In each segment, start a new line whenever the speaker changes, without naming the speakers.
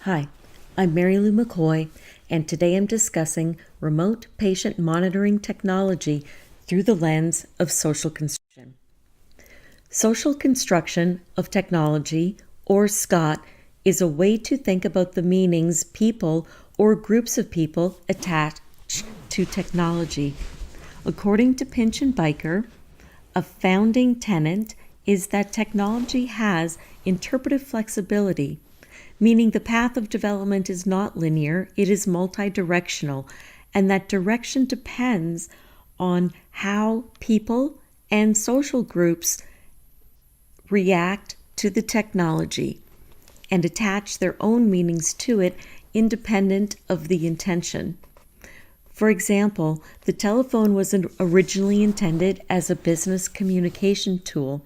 Hi, I'm Mary Lou McCoy, and today I'm discussing remote patient monitoring technology through the lens of social construction. Social construction of technology, or SCOT, is a way to think about the meanings people or groups of people attach to technology. According to Pinch and Biker, a founding tenet is that technology has interpretive flexibility, meaning the path of development is not linear, it is multidirectional, and that direction depends on how people and social groups react to the technology and attach their own meanings to it independent of the intention. For example, the telephone was originally intended as a business communication tool.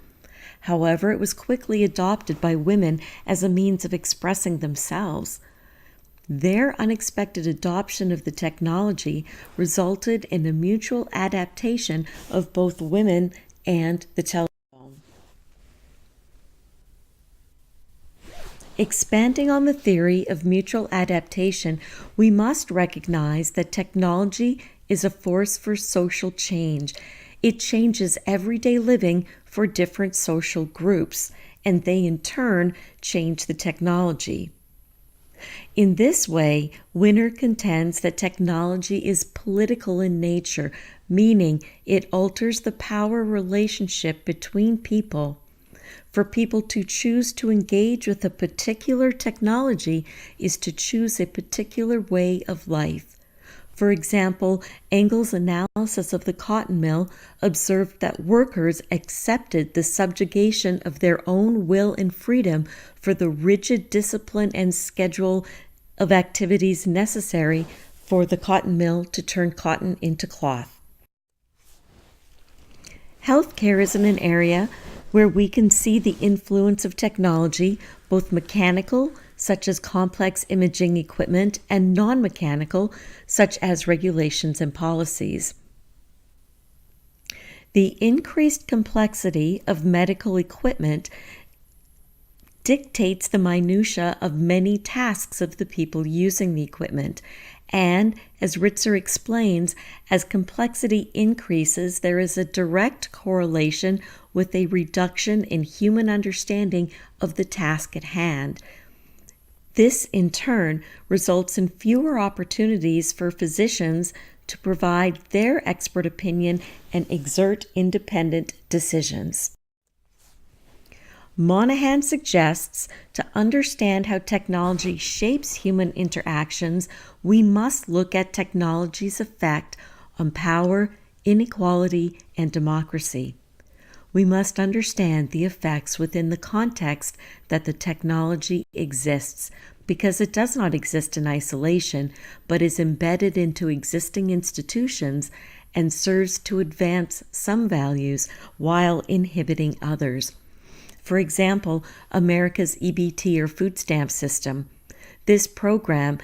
However, it was quickly adopted by women as a means of expressing themselves. Their unexpected adoption of the technology resulted in a mutual adaptation of both women and the telephone. Expanding on the theory of mutual adaptation, we must recognize that technology is a force for social change. It changes everyday living for different social groups, and they in turn change the technology. In this way, Winner contends that technology is political in nature, meaning it alters the power relationship between people. For people to choose to engage with a particular technology is to choose a particular way of life. For example, Engels' analysis of the cotton mill observed that workers accepted the subjugation of their own will and freedom for the rigid discipline and schedule of activities necessary for the cotton mill to turn cotton into cloth. Healthcare is in an area where we can see the influence of technology, both mechanical, such as complex imaging equipment, and non-mechanical, such as regulations and policies. The increased complexity of medical equipment dictates the minutiae of many tasks of the people using the equipment. And, as Ritzer explains, as complexity increases, there is a direct correlation with a reduction in human understanding of the task at hand. This, in turn, results in fewer opportunities for physicians to provide their expert opinion and exert independent decisions. Monahan suggests to understand how technology shapes human interactions, we must look at technology's effect on power, inequality, and democracy. We must understand the effects within the context that the technology exists, because it does not exist in isolation, but is embedded into existing institutions and serves to advance some values while inhibiting others. For example, America's EBT or food stamp system. This program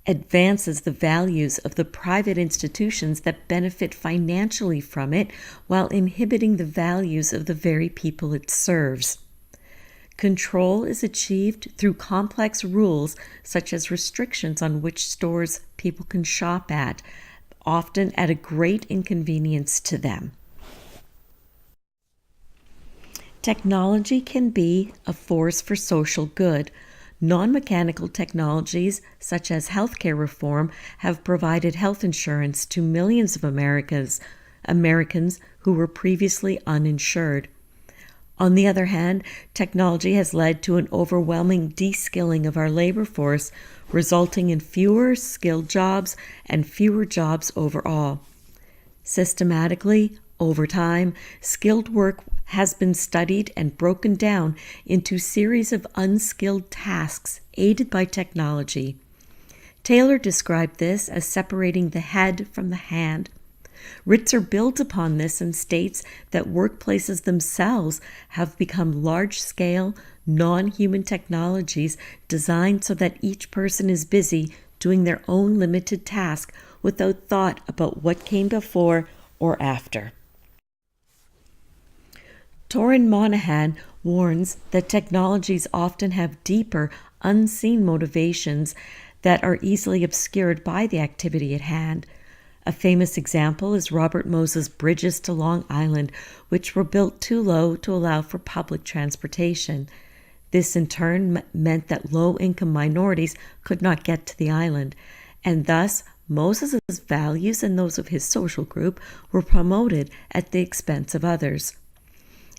advances the values of the private institutions that benefit financially from it while inhibiting the values of the very people it serves. Control is achieved through complex rules such as restrictions on which stores people can shop at, often at a great inconvenience to them. Technology can be a force for social good. Non-mechanical technologies, such as healthcare reform, have provided health insurance to millions of Americans who were previously uninsured. On the other hand, technology has led to an overwhelming de-skilling of our labor force, resulting in fewer skilled jobs and fewer jobs overall. Systematically, over time, skilled work has been studied and broken down into series of unskilled tasks aided by technology. Taylor described this as separating the head from the hand. Ritzer builds upon this and states that workplaces themselves have become large-scale, non-human technologies designed so that each person is busy doing their own limited task without thought about what came before or after. Torin Monahan warns that technologies often have deeper, unseen motivations that are easily obscured by the activity at hand. A famous example is Robert Moses' bridges to Long Island, which were built too low to allow for public transportation. This in turn meant that low-income minorities could not get to the island, and thus Moses' values and those of his social group were promoted at the expense of others.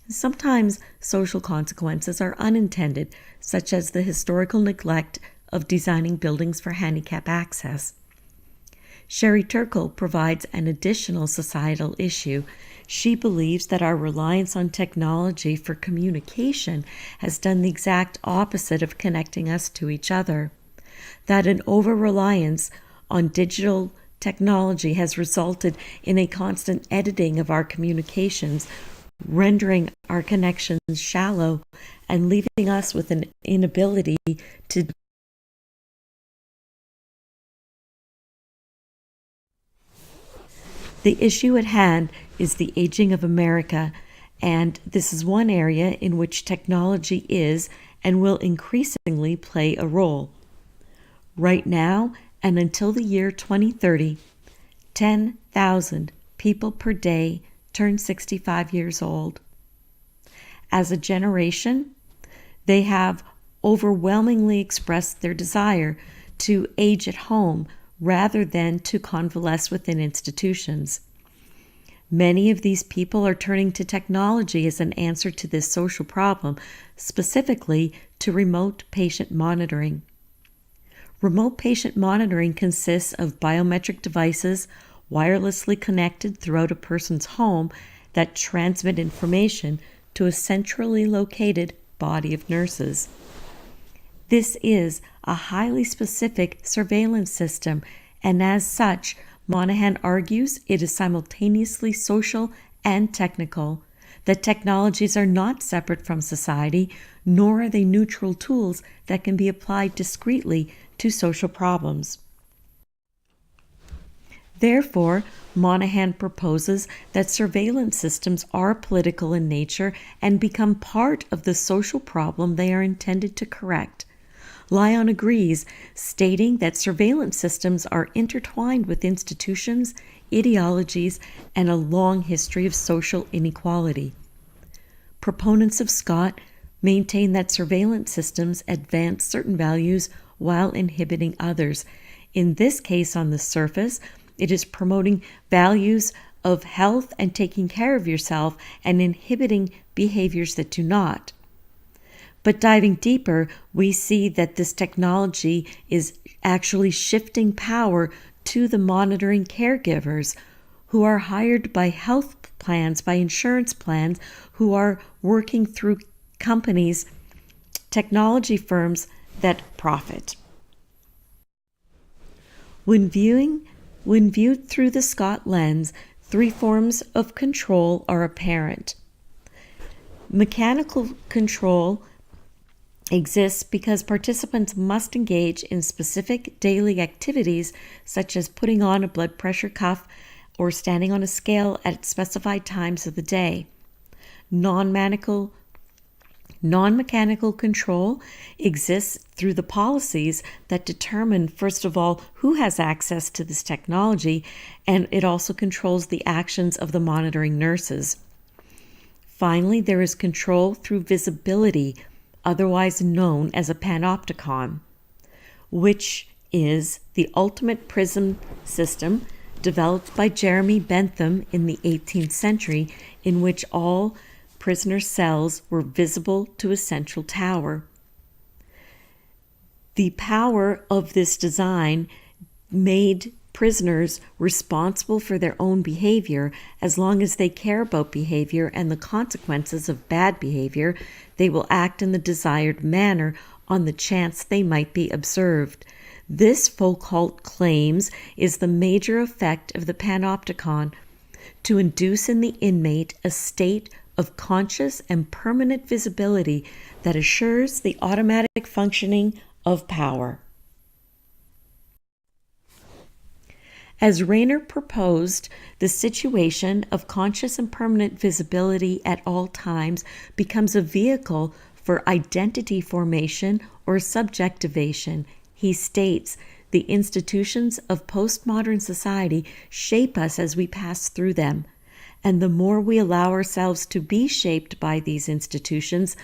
Sometimes social consequences are unintended, such as the historical neglect of designing buildings for handicap access. Sherry Turkle provides an additional societal issue. She believes that our reliance on technology for communication has done the exact opposite of connecting us to each other. That an over-reliance on digital technology has resulted in a constant editing of our communications, rendering our connections shallow and leaving us with an inability to The issue at hand is the aging of America, and this is one area in which technology is and will increasingly play a role. Right now, and until the year 2030, 10,000 people per day turn 65 years old. As a generation, they have overwhelmingly expressed their desire to age at home rather than to convalesce within institutions. Many of these people are turning to technology as an answer to this social problem, specifically to remote patient monitoring. Remote patient monitoring consists of biometric devices wirelessly connected throughout a person's home that transmit information to a centrally located body of nurses. This is a highly specific surveillance system, and as such, Monahan argues it is simultaneously social and technical, that technologies are not separate from society, nor are they neutral tools that can be applied discreetly to social problems. Therefore, Monahan proposes that surveillance systems are political in nature and become part of the social problem they are intended to correct. Lyon agrees, stating that surveillance systems are intertwined with institutions, ideologies, and a long history of social inequality. Proponents of SCOT maintain that surveillance systems advance certain values while inhibiting others. In this case, on the surface, it is promoting values of health and taking care of yourself and inhibiting behaviors that do not. But diving deeper, we see that this technology is actually shifting power to the monitoring caregivers who are hired by health plans, by insurance plans, who are working through companies, technology firms that profit. When viewed through the SCOT lens, three forms of control are apparent. Mechanical control exists because participants must engage in specific daily activities such as putting on a blood pressure cuff or standing on a scale at specified times of the day. Non-mechanical control exists through the policies that determine, first of all, who has access to this technology, and it also controls the actions of the monitoring nurses. Finally, there is control through visibility, otherwise known as a panopticon, which is the ultimate prism system developed by Jeremy Bentham in the 18th century, in which all prisoner cells were visible to a central tower. The power of this design made prisoners responsible for their own behavior. As long as they care about behavior and the consequences of bad behavior, they will act in the desired manner on the chance they might be observed. This, Foucault claims, is the major effect of the panopticon, to induce in the inmate a state of conscious and permanent visibility that assures the automatic functioning of power. As Rayner proposed, the situation of conscious and permanent visibility at all times becomes a vehicle for identity formation or subjectivation. He states, the institutions of postmodern society shape us as we pass through them, and the more we allow ourselves to be shaped by these institutions,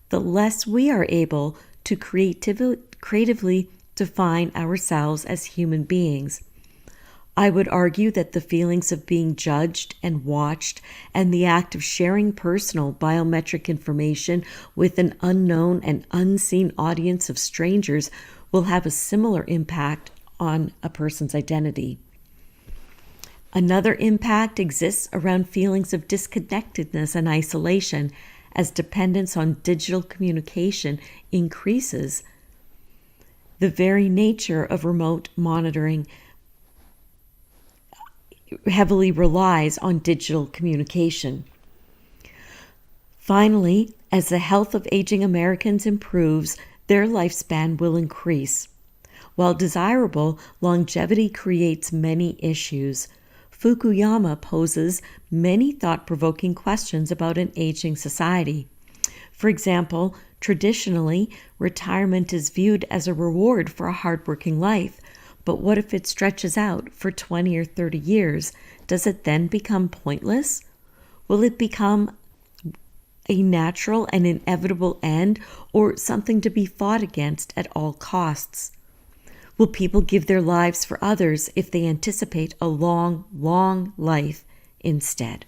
the less we are able to creatively define ourselves as human beings. I would argue that the feelings of being judged and watched and the act of sharing personal biometric information with an unknown and unseen audience of strangers will have a similar impact on a person's identity. Another impact exists around feelings of disconnectedness and isolation as dependence on digital communication increases. The very nature of remote monitoring heavily relies on digital communication. Finally, as the health of aging Americans improves, their lifespan will increase. While desirable, longevity creates many issues. Fukuyama poses many thought-provoking questions about an aging society. For example, traditionally, retirement is viewed as a reward for a hardworking life. But what if it stretches out for 20 or 30 years? Does it then become pointless? Will it become a natural and inevitable end, or something to be fought against at all costs? Will people give their lives for others if they anticipate a long, long life instead?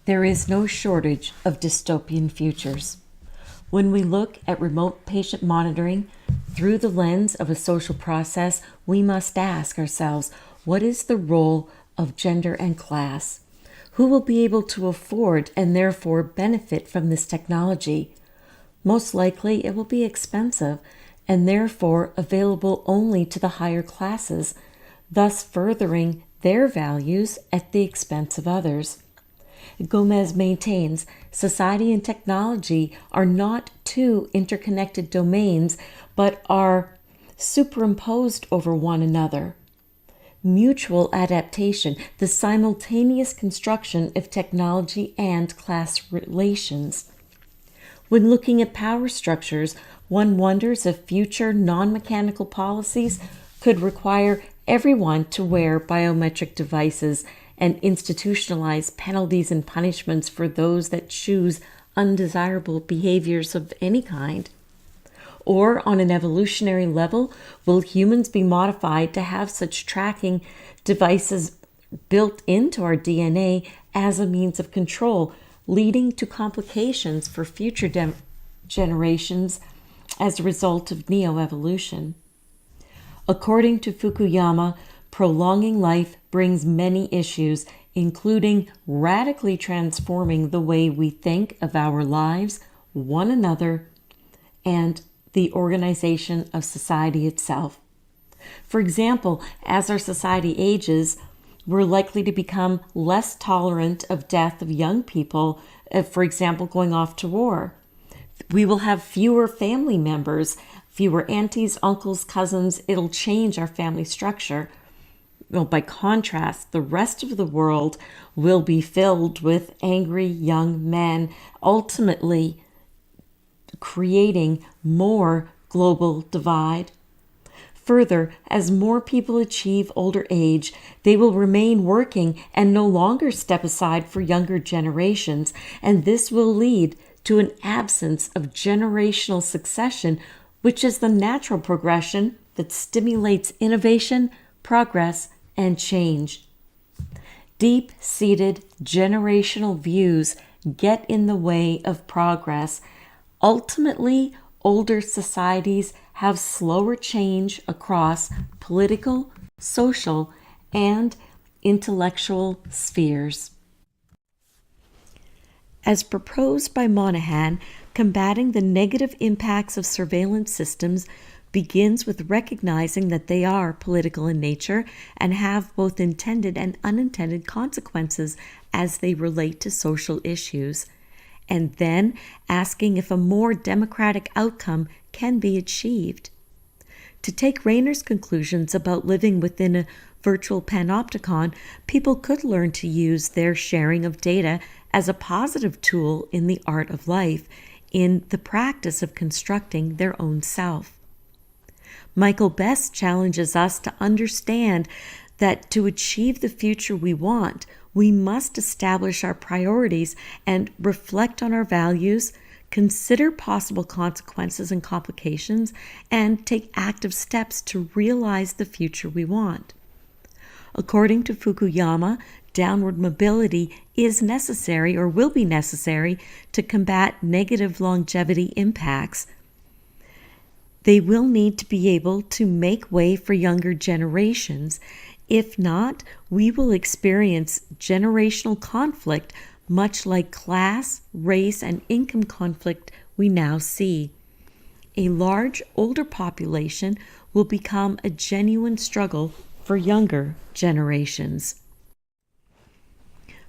There is no shortage of dystopian futures. When we look at remote patient monitoring through the lens of a social process, we must ask ourselves, what is the role of gender and class? Who will be able to afford and therefore benefit from this technology? Most likely it will be expensive and therefore available only to the higher classes, thus furthering their values at the expense of others. Gomez maintains society and technology are not two interconnected domains, but are superimposed over one another. Mutual adaptation, the simultaneous construction of technology and class relations. When looking at power structures, one wonders if future non-mechanical policies could require everyone to wear biometric devices and institutionalize penalties and punishments for those that choose undesirable behaviors of any kind. Or on an evolutionary level, will humans be modified to have such tracking devices built into our DNA as a means of control, leading to complications for future generations as a result of neoevolution? According to Fukuyama, prolonging life brings many issues, including radically transforming the way we think of our lives, one another, and the organization of society itself. For example, as our society ages, we're likely to become less tolerant of death of young people, for example, going off to war. We will have fewer family members, fewer aunties, uncles, cousins. It'll change our family structure. Well, by contrast, the rest of the world will be filled with angry young men, ultimately creating more global divide. Further, as more people achieve older age, they will remain working and no longer step aside for younger generations, and this will lead to an absence of generational succession, which is the natural progression that stimulates innovation, progress, and change. Deep-seated generational views get in the way of progress. Ultimately, older societies have slower change across political, social, and intellectual spheres. As proposed by Monahan, combating the negative impacts of surveillance systems begins with recognizing that they are political in nature and have both intended and unintended consequences as they relate to social issues, and then asking if a more democratic outcome can be achieved. To take Rayner's conclusions about living within a virtual panopticon, people could learn to use their sharing of data as a positive tool in the art of life, in the practice of constructing their own self. Michael Best challenges us to understand that to achieve the future we want, we must establish our priorities and reflect on our values, consider possible consequences and complications, and take active steps to realize the future we want. According to Fukuyama, downward mobility is necessary or will be necessary to combat negative longevity impacts. They will need to be able to make way for younger generations. If not, we will experience generational conflict, much like class, race, and income conflict we now see. A large older population will become a genuine struggle for younger generations.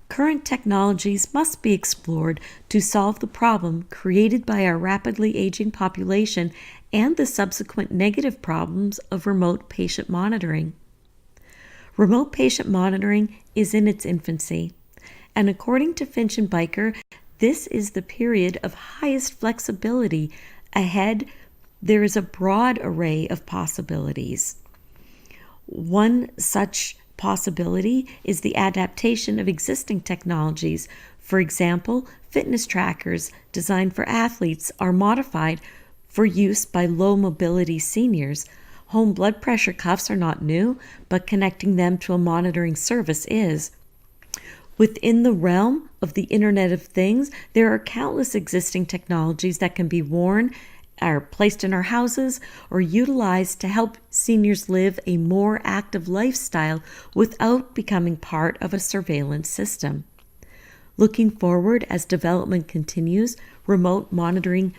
Current technologies must be explored to solve the problem created by our rapidly aging population and the subsequent negative problems of remote patient monitoring. Remote patient monitoring is in its infancy, and according to Finch and Biker, this is the period of highest flexibility. Ahead, there is a broad array of possibilities. One such possibility is the adaptation of existing technologies. For example, fitness trackers designed for athletes are modified for use by low mobility seniors. Home blood pressure cuffs are not new, but connecting them to a monitoring service is. Within the realm of the Internet of Things, there are countless existing technologies that can be worn, are placed in our houses, or utilized to help seniors live a more active lifestyle without becoming part of a surveillance system. Looking forward, as development continues, remote monitoring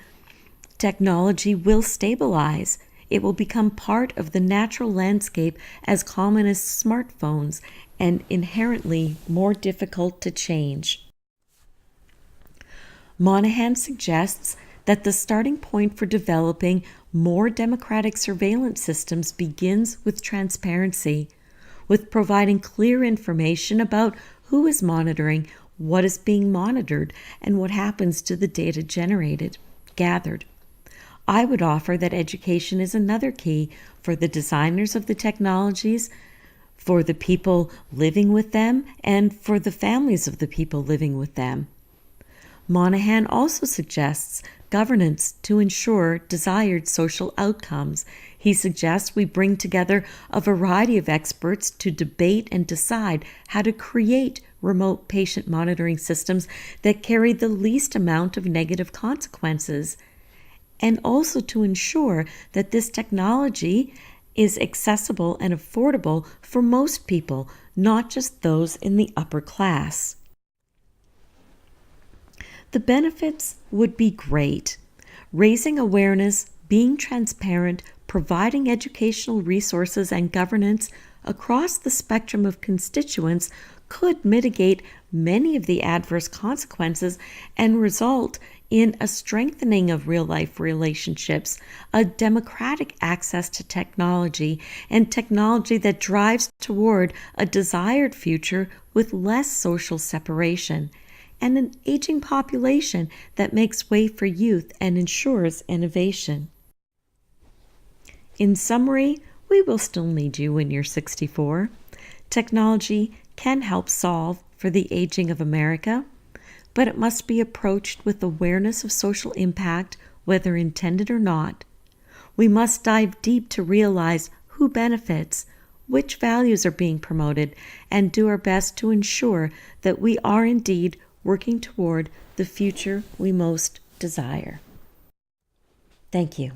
technology will stabilize. It will become part of the natural landscape as common as smartphones and inherently more difficult to change. Monahan suggests that the starting point for developing more democratic surveillance systems begins with transparency, with providing clear information about who is monitoring, what is being monitored, and what happens to the data gathered. I would offer that education is another key for the designers of the technologies, for the people living with them, and for the families of the people living with them. Monahan also suggests governance to ensure desired social outcomes. He suggests we bring together a variety of experts to debate and decide how to create remote patient monitoring systems that carry the least amount of negative consequences, and also to ensure that this technology is accessible and affordable for most people, not just those in the upper class. The benefits would be great. Raising awareness, being transparent, providing educational resources and governance across the spectrum of constituents could mitigate many of the adverse consequences and result in a strengthening of real-life relationships, a democratic access to technology, and technology that drives toward a desired future with less social separation, and an aging population that makes way for youth and ensures innovation. In summary, we will still need you when you're 64. Technology can help solve for the aging of America, but it must be approached with awareness of social impact, whether intended or not. We must dive deep to realize who benefits, which values are being promoted, and do our best to ensure that we are indeed working toward the future we most desire. Thank you.